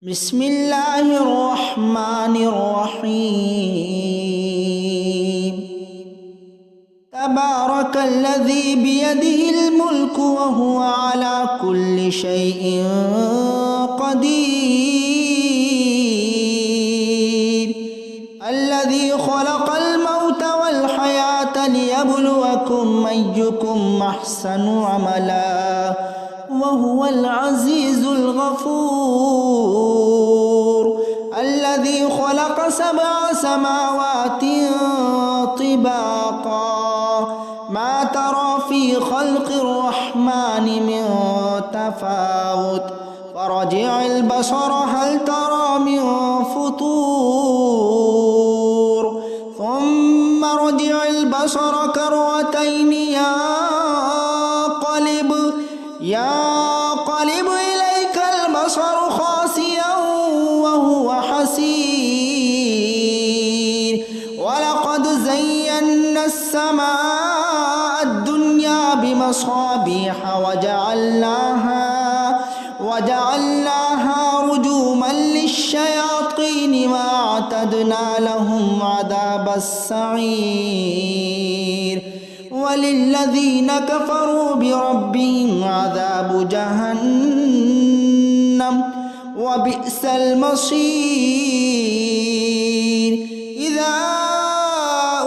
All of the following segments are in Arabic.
بسم الله الرحمن الرحيم. تبارك الذي بيده الملك وهو على كل شيء قدير. الذي خلق الموت والحياة ليبلوكم أيكم أحسن عملا وهو العزيز الغفور. الذي خلق 7 سماوات طباقا ما ترى في خلق الرحمن من تفاوت فرجع البصر هل ترى من فطور ثم رجع البصر كرتين ينقلب إليك البصر خاسئا وهو حسير. ولقد زينا السماء الدنيا بمصابيح وجعلناها رجوما للشياطين وأعتدنا لهم عذاب السعير. وللذين كفروا بربهم عذاب جهنم وبئس المصير. إذا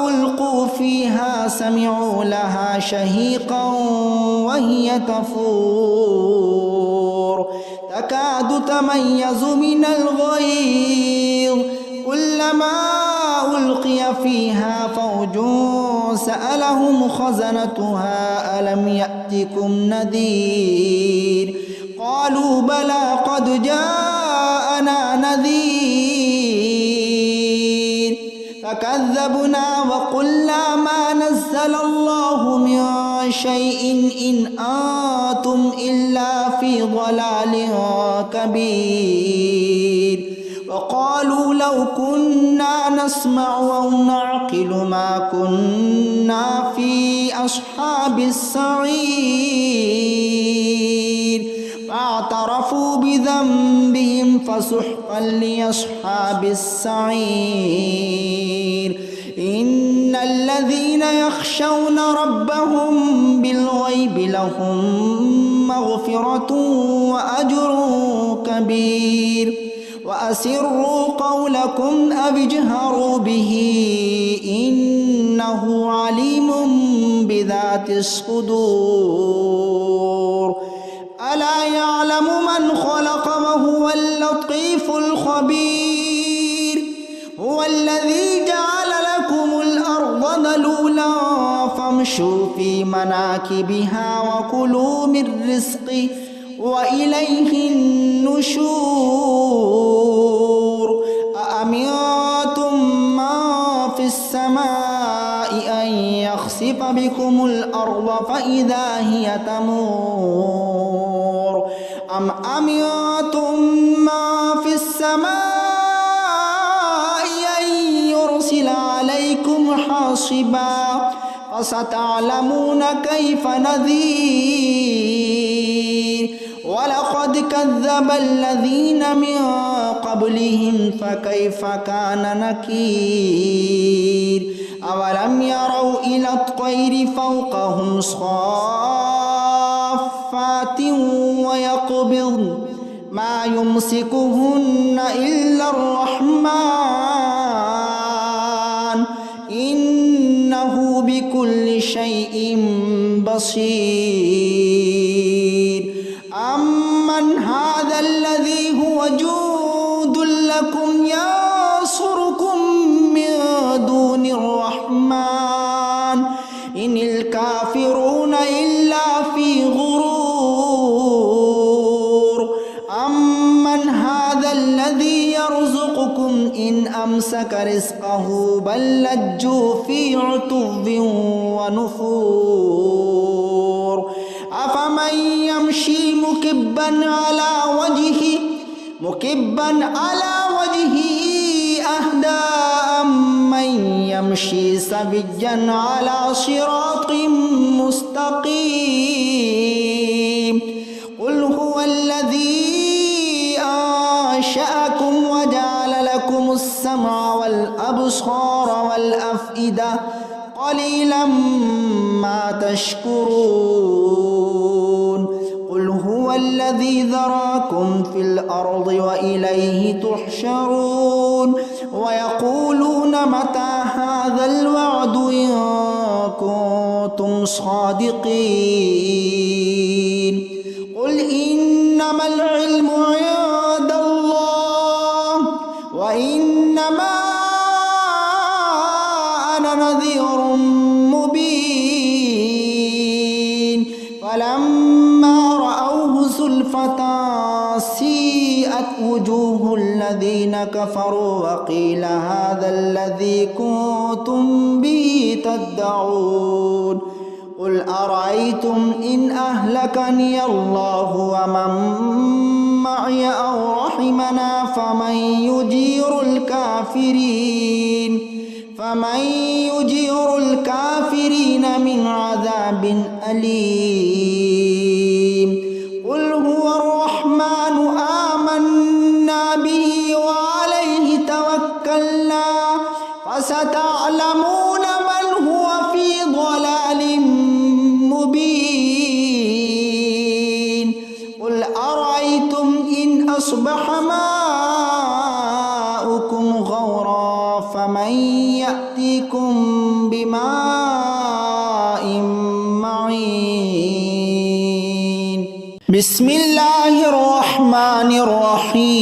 ألقوا فيها سمعوا لها شهيقا وهي تفور تكاد تميز من الغيظ كلما ألقي فيها فوج سألهم خزنتها ألم يأتكم نذير قالوا بلى قد جاءنا نذير فكذبنا وقلنا ما نزل الله من شيء إن أنتم إلا في ضلال كبير. وقالوا لو كنا نسمع أو نعقل ما كنا في أصحاب السعير فاعترفوا بذنبهم فسحقا لأصحاب السعير. إن الذين يخشون ربهم بالغيب لهم مغفرة وأجر كبير. وأسروا قولكم أو اجهروا به إنه عليم بذات الصدور. ألا يعلم من خلق وهو اللطيف الخبير. هو الذي جعل لكم الأرض ذلولا فامشوا في مناكبها وكلوا من رزقه وإليه النشور. أأمنتم من في السماء أن يخسف بكم الأرض فإذا هي تمور أم أمنتم من في السماء أن يرسل عليكم حاصبا فستعلمون كيف نذير. ولقد كذب الذين من قبلهم فكيف كان نكير. أولم يروا إلى الطير فوقهم صافات ويقبضن ما يمسكهن إلا الرحمن إنه بكل شيء بصير. أمن هذا الذي هو جند لكم ينصركم من دون الرحمن إن الكافرون إلا في غرور. أمن هذا الذي يرزقكم إن أمسك رزقه بل لجوا في عتو ونفور. أفمن يمشي مكبا على وجهه أهدى أمن يمشي سويا على صراط مستقيم. قل هو الذي أنشأكم وجعل لكم السمع والأبصار والأفئدة قليلا ما تشكرون قل هو الذي ذراكم في الأرض وإليه تحشرون ويقولون متى هذا الوعد إن كنتم صادقين قل إنما العلم عند الله وإنما أنا نذير مبين فلما رأوه زلفة سيئت وجوه الذين كفروا وقيل هذا الذي كنتم به تدعون قل أرأيتم إن أهلكني الله ومن معي أو رحمنا فمن يجير الكافرين من عذاب أليم قل هو الرحمن آمنا به وعليه توكلنا فستعلمون من هو في ضلال مبين قل أرأيتم إن أصبح ماؤكم غورا فمن يأتيكم بماء معين بسم الله الرحمن الرحيم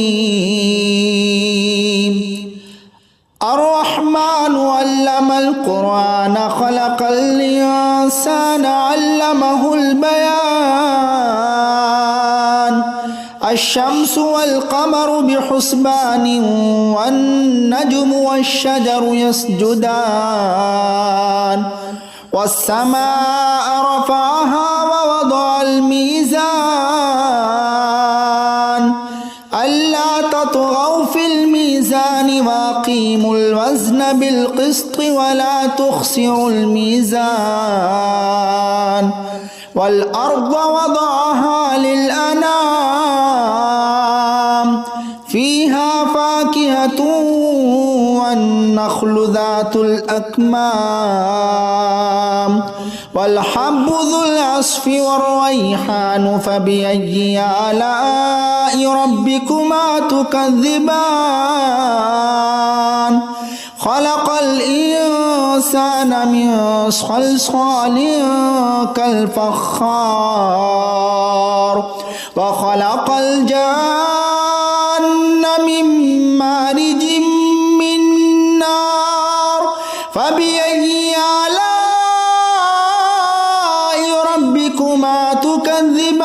الرحمن علم القرآن خلق الإنسان علمه البيان الشمس والقمر بحسبان والنجم والشجر يسجدان والسماء رفعها ووضع الميزان ألا تطغوا في الميزان وأقيموا الوزن بالقسط ولا تخسروا الميزان والأرض وضعها للأنام فيها فاكهة والنخل ذات الأكمام والحب ذو العصف والريحان فبأي آلاء ربكما تكذبان خلق الإنسان من صلصال كالفخار وخلق الجان من مارج من نار فبأي آلاء ربكما تكذبان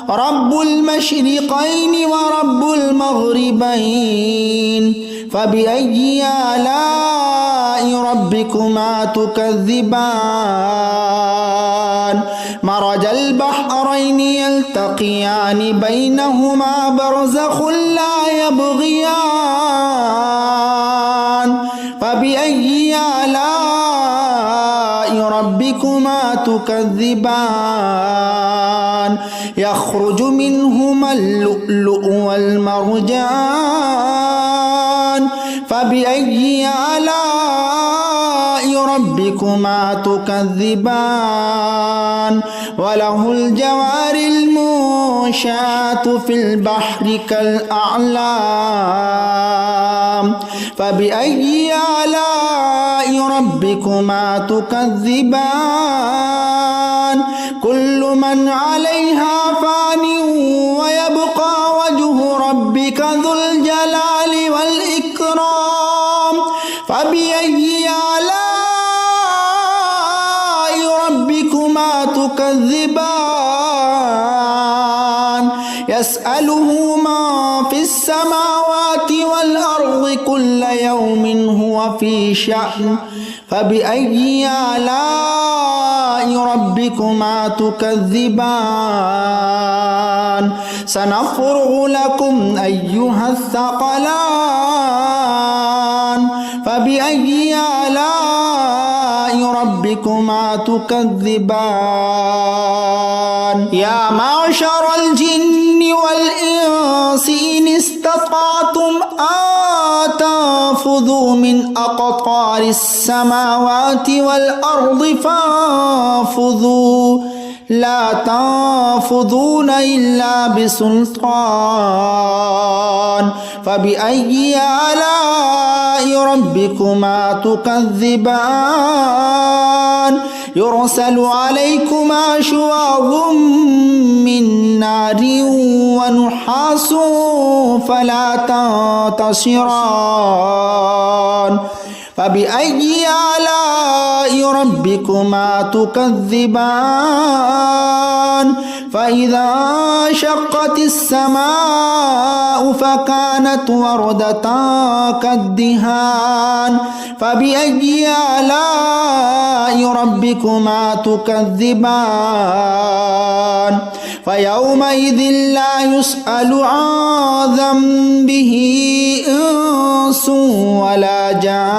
رب المشرقين ورب المغربين فبأي آلاء ربكما تكذبان مرج البحرين يلتقيان بينهما برزخ لا يبغيان فبأي آلاء ربكما تكذبان يخرج منهما اللؤلؤ والمرجان فبأي آلاء ربكما تكذبان وله الجوار المنشآت في البحر كالأعلام فبأي آلاء ربكما تكذبان كل من عليها فان ويبقى وجه ربك ذو الجلال والإكرام فبأي آلاء ربكما تكذبان يسأله ما في السماوات والأرض كل يوم هو في شأن فبأي آلاء ربكما تكذبان سنفرغ لكم أيها الثقلان فبأي آلاء ربكما ربكما تكذبان يا معشر الجن والإنس إن استطعتم أن تنفذوا من أقطار السماوات والأرض فانفذوا لا تنفذون إلا بسلطان فبأي آلاء ربكما تكذبان يرسل عليكما شواظ من نار ونحاس فلا تنتصران فبأي آلاء ربكما تكذبان فإذا شقت السماء فكانت وردة كالدهان فبأي آلاء ربكما تكذبان فيومئذ لا يسأل عن ذنبه إنس ولا جان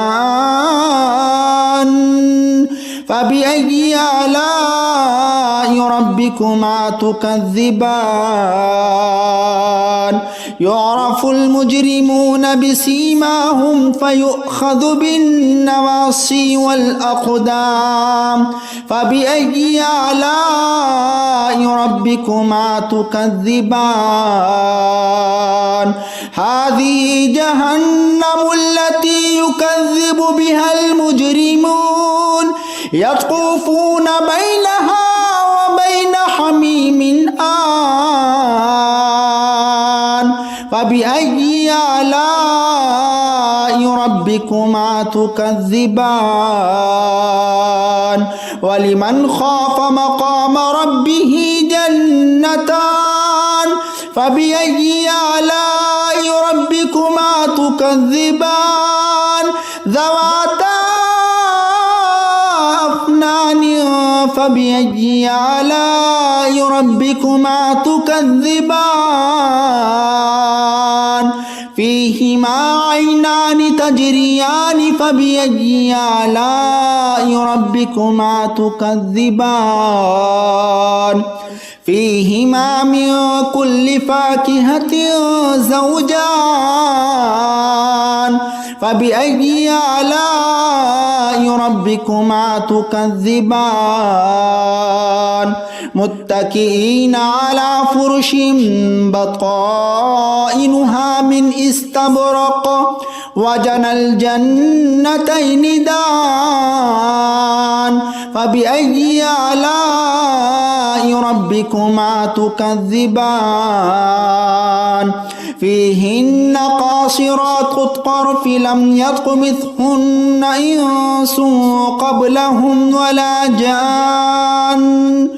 فبأي آلاء ربكما تكذبان يعرف المجرمون بسيماهم فيؤخذ بالنواصي والأقدام فبأي آلاء ربكما تكذبان هذه جهنم التي يكذب بها المجرمون يطوفون بينها وبين حميم آن فبأي آلاء ربكما تكذبان ولمن خاف مقام ربه جنتان فبأي آلاء ربكما تكذبان ذواتا أفنان فبأي آلاء ربكما تكذبان فيهما عينان تجريان فبأي آلاء ربكما تكذبان فيهما من كل فاكهة زوجان فبأي آلاء ربكما تكذبان متكئين على فرش بطائنها من استبرق وجنى الجنتين دان فبأي آلاء ربكما تكذبان فيهن قاصرات الطرف لم يطمثهن إنس قبلهم ولا جان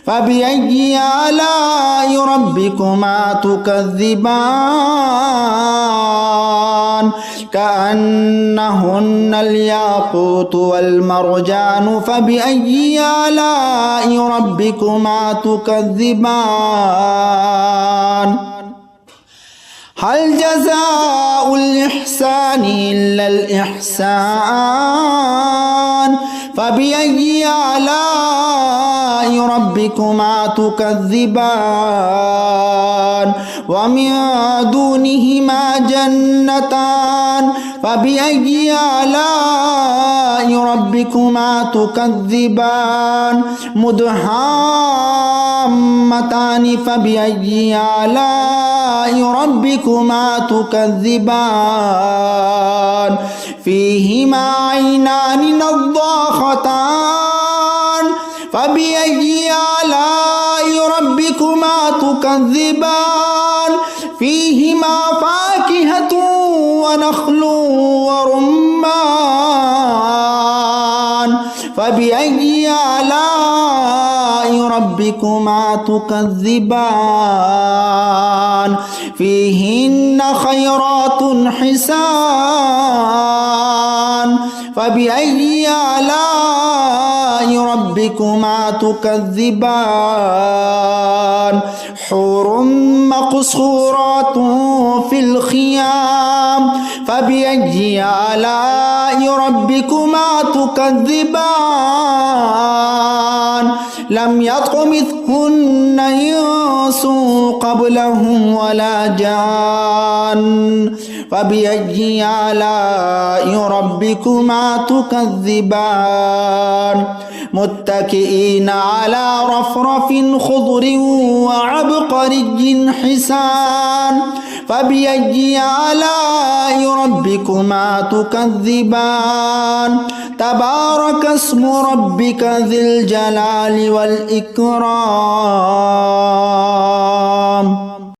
فبأي آلاء ربكما تكذبان كأنهن الياقوت والمرجان فبأي آلاء ربكما تكذبان هل جزاء الإحسان إلا الإحسان فبأي آلاء ربكما تكذبان ومن دونهما جنتان فبأي آلاء ربكما تكذبان مدهامتان فبأي آلاء ربكما تكذبان فيهما عينان نضاختان فبأي آلاء ربكما تكذبان فيهما فاكهة ونخل ورمان فبأي آلاء ربكما تكذبان فيهن خيرات حسان فبأي آلاء ربكما تكذبان حور مقصورات في الخيام فبأي آلاء ربكما تكذبان لم يطمثهن إنس قبلهم ولا جان فبأي آلاء ربكما تكذبان متكئين على رفرف خضر وعبقري حسان فبأي آلاء ربكما تكذبان تبارك اسم ربك ذي الجلال والإكرام.